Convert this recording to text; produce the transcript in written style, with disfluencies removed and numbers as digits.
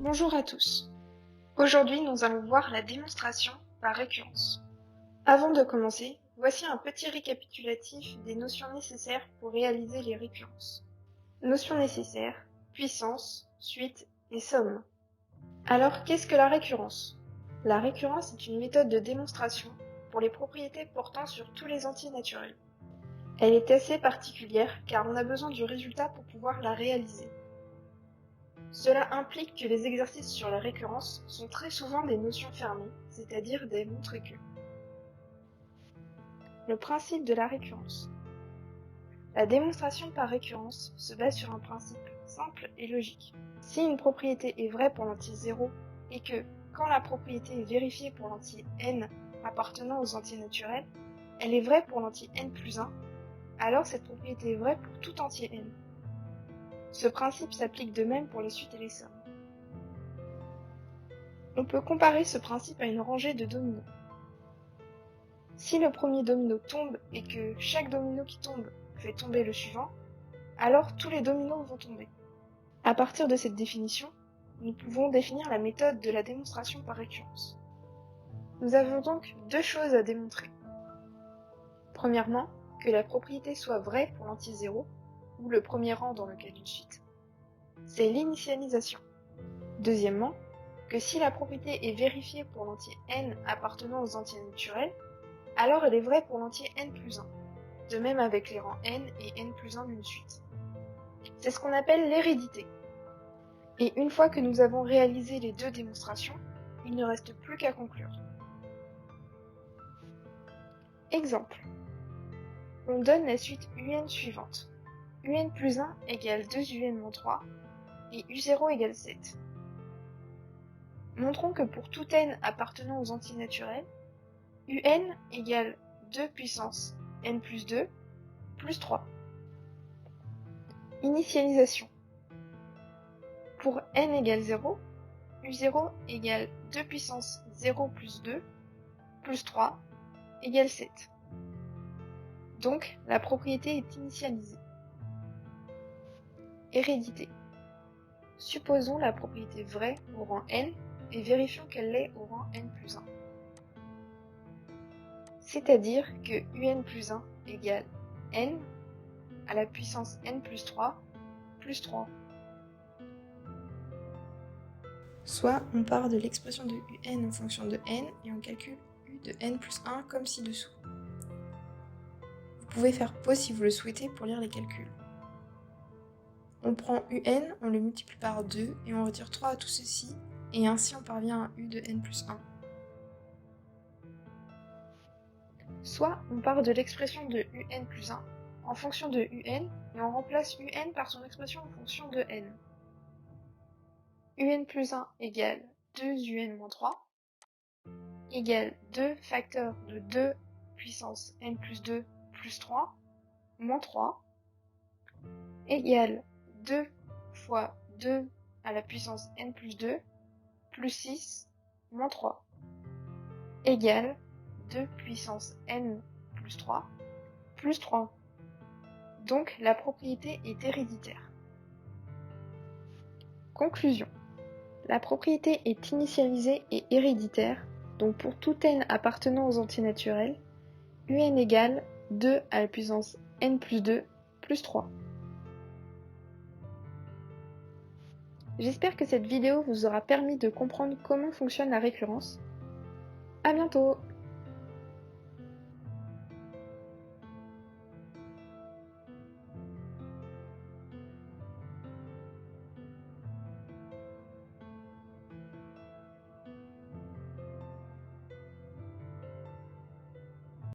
Bonjour à tous. Aujourd'hui, nous allons voir la démonstration par récurrence. Avant de commencer, voici un petit récapitulatif des notions nécessaires pour réaliser les récurrences. Notions nécessaires, puissance, suite et somme. Alors, qu'est-ce que la récurrence? La récurrence est une méthode de démonstration pour les propriétés portant sur tous les entiers naturels. Elle est assez particulière car on a besoin du résultat pour pouvoir la réaliser. Cela implique que les exercices sur la récurrence sont très souvent des notions fermées, c'est-à-dire des montré que. Le principe de la récurrence. La démonstration par récurrence se base sur un principe simple et logique. Si une propriété est vraie pour l'entier 0 et que, quand la propriété est vérifiée pour l'entier n appartenant aux entiers naturels, elle est vraie pour l'entier n plus 1, alors cette propriété est vraie pour tout entier n. Ce principe s'applique de même pour les suites et les sommes. On peut comparer ce principe à une rangée de dominos. Si le premier domino tombe et que chaque domino qui tombe fait tomber le suivant, alors tous les dominos vont tomber. À partir de cette définition, nous pouvons définir la méthode de la démonstration par récurrence. Nous avons donc deux choses à démontrer. Premièrement, que la propriété soit vraie pour l'entier 0, ou le premier rang dans le cas d'une suite. C'est l'initialisation. Deuxièmement, que si la propriété est vérifiée pour l'entier n appartenant aux entiers naturels, alors elle est vraie pour l'entier n plus 1, de même avec les rangs n et n plus 1 d'une suite. C'est ce qu'on appelle l'hérédité. Et une fois que nous avons réalisé les deux démonstrations, il ne reste plus qu'à conclure. Exemple. On donne la suite un suivante. Un plus 1 égale 2un-3 et u0 égale 7. Montrons que pour tout n appartenant aux entiers naturels, un égale 2 puissance n plus 2 plus 3. Initialisation. Pour n égale 0, u0 égale 2 puissance 0 plus 2 plus 3 égale 7. Donc, la propriété est initialisée. Hérédité. Supposons la propriété vraie au rang n et vérifions qu'elle l'est au rang n plus 1. C'est-à-dire que un plus 1 égale n à la puissance n plus 3 plus 3. Soit on part de l'expression de un en fonction de n et on calcule u de n plus 1 comme ci-dessous. Vous pouvez faire pause si vous le souhaitez pour lire les calculs. On prend un, on le multiplie par 2 et on retire 3 à tout ceci, et ainsi on parvient à u de n plus 1. Soit on part de l'expression de un plus 1 en fonction de un et on remplace un par son expression en fonction de n. Un plus 1 égale 2un-3 égale 2 facteurs de 2 puissance n plus 2 plus 3 moins 3 égale 2 fois 2 à la puissance n plus 2 plus 6 moins 3 égale 2 puissance n plus 3 plus 3. Donc la propriété est héréditaire. Conclusion. La propriété est initialisée et héréditaire, donc pour tout n appartenant aux entiers naturels, un égale 2 à la puissance n plus 2 plus 3. J'espère que cette vidéo vous aura permis de comprendre comment fonctionne la récurrence. À bientôt!